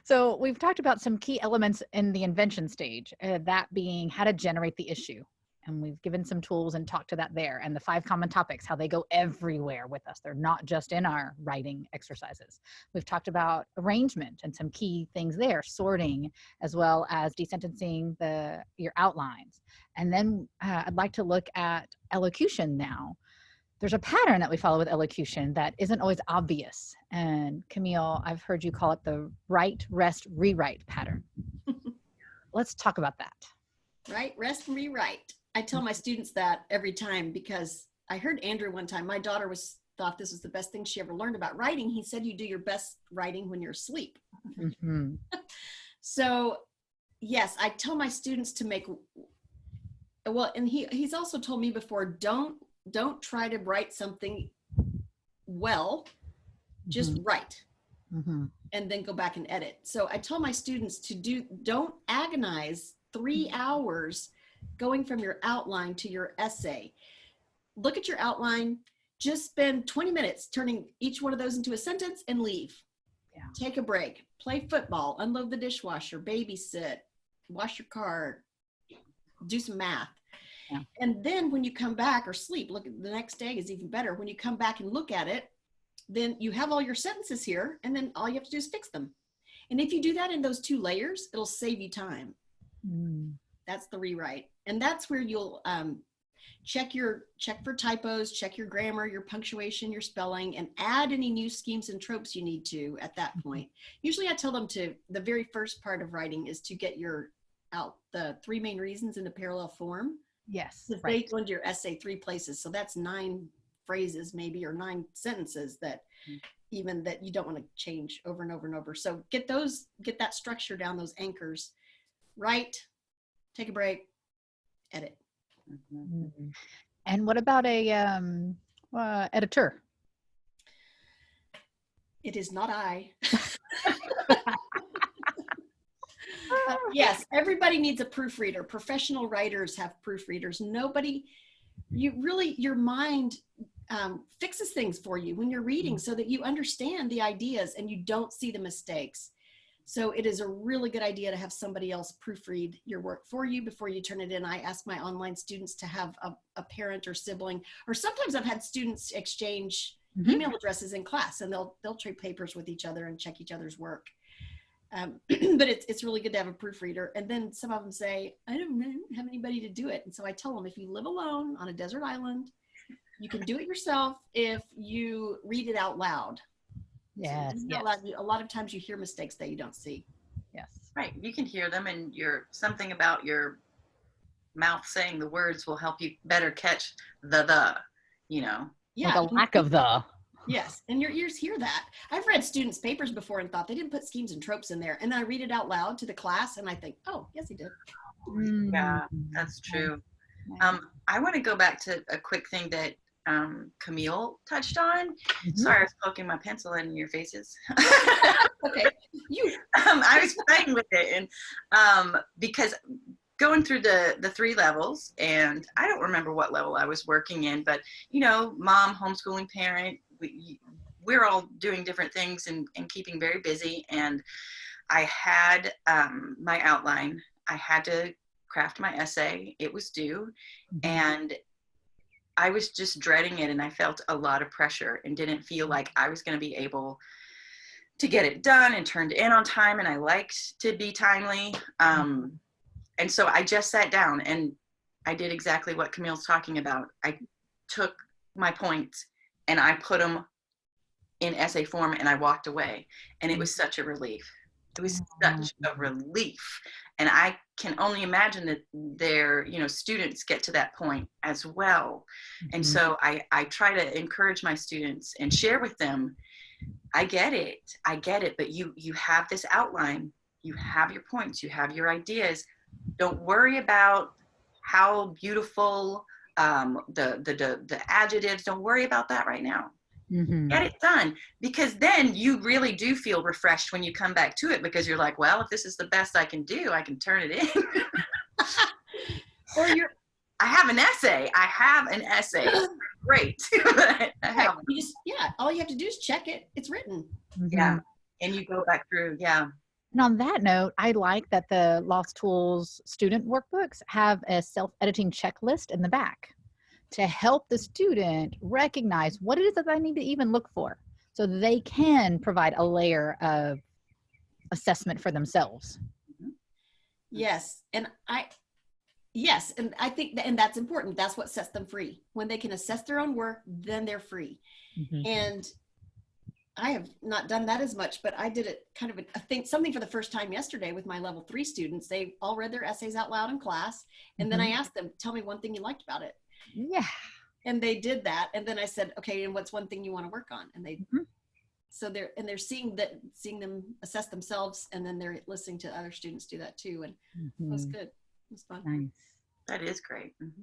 So we've talked about some key elements in the invention stage, that being how to generate the issue. And we've given some tools and talked to that there. And the 5 common topics, how they go everywhere with us. They're not just in our writing exercises. We've talked about arrangement and some key things there, sorting, as well as desentencing your outlines. And then I'd like to look at elocution now. There's a pattern that we follow with elocution that isn't always obvious. And Camille, I've heard you call it the write, rest, rewrite pattern. Let's talk about that. Write, rest, and rewrite. I tell my students that every time because I heard Andrew one time, my daughter thought this was the best thing she ever learned about writing. He said you do your best writing when you're asleep. Mm-hmm. So yes, I tell my students to make, well, and he's also told me before, don't try to write something well, just write. Mm-hmm. And then go back and edit. So I tell my students don't agonize 3 hours going from your outline to your essay. Look at your outline, just spend 20 minutes turning each one of those into a sentence and leave. Yeah. Take a break, play football, unload the dishwasher, babysit, wash your car, do some math. Yeah. And then when you come back or sleep, look, the next day is even better. When you come back and look at it, then you have all your sentences here, and then all you have to do is fix them. And if you do that in those 2 layers, it'll save you time. That's the rewrite. And that's where you'll check for typos, check your grammar, your punctuation, your spelling, and add any new schemes and tropes you need to at that point. Usually I tell them the very first part of writing is to get the 3 main reasons in a parallel form. Yes. Because they go into your essay 3 places. So that's 9 phrases maybe, or 9 sentences that even that you don't want to change over and over and over. So get that structure down, those anchors. Write, take a break, edit. Mm-hmm. And what about a editor? It is not I. Yes, everybody needs a proofreader. Professional writers have proofreaders. Your mind fixes things for you when you're reading so that you understand the ideas and you don't see the mistakes. So it is a really good idea to have somebody else proofread your work for you before you turn it in. I ask my online students to have a parent or sibling, or sometimes I've had students exchange email addresses in class, and they'll trade papers with each other and check each other's work. But it's really good to have a proofreader. And then some of them say, I don't have anybody to do it. And so I tell them, if you live alone on a desert island, you can do it yourself if you read it out loud. Yes, so a lot of times you hear mistakes that you don't see. Yes. Right. You can hear them, and something about your mouth saying the words will help you better catch you know. Yeah. Like a lack of the. Yes. And your ears hear that. I've read students' papers before and thought they didn't put schemes and tropes in there. And then I read it out loud to the class and I think, oh, yes, he did. Yeah, that's true. I want to go back to a quick thing that Camille touched on. Sorry, I was poking my pencil in your faces. Okay. I was playing with it, and because going through the 3 levels, and I don't remember what level I was working in, but mom, homeschooling parent, we're all doing different things and keeping very busy. And I had my outline. I had to craft my essay. It was due, and I was just dreading it, and I felt a lot of pressure and didn't feel like I was going to be able to get it done and turned in on time, and I liked to be timely. And so I just sat down and I did exactly what Camille's talking about. I took my points and I put them in essay form and I walked away, and it was such a relief. It was such a relief. And I can only imagine that their, students get to that point as well. And so I try to encourage my students and share with them, I get it, but you have this outline, you have your points, you have your ideas. Don't worry about how beautiful the adjectives, don't worry about that right now. Get it done, because then you really do feel refreshed when you come back to it, because you're like, well, if this is the best I can do, I can turn it in. Or I have an essay. Great. All you have to do is check it. It's written. Yeah. And you go back through, yeah. And on that note, I like that the Lost Tools student workbooks have a self-editing checklist in the back to help the student recognize what it is that they need to even look for, so they can provide a layer of assessment for themselves. Yes. And I think and that's important. That's what sets them free. When they can assess their own work, then they're free. Mm-hmm. And I have not done that as much, but I did it kind of something for the first time yesterday with my level 3 students. They all read their essays out loud in class. And then I asked them, tell me one thing you liked about it. Yeah. And they did that. And then I said, okay, and what's one thing you want to work on? And they, so they're seeing them assess themselves. And then they're listening to other students do that too. And it was good. It was fun. Nice. That is great. Mm-hmm.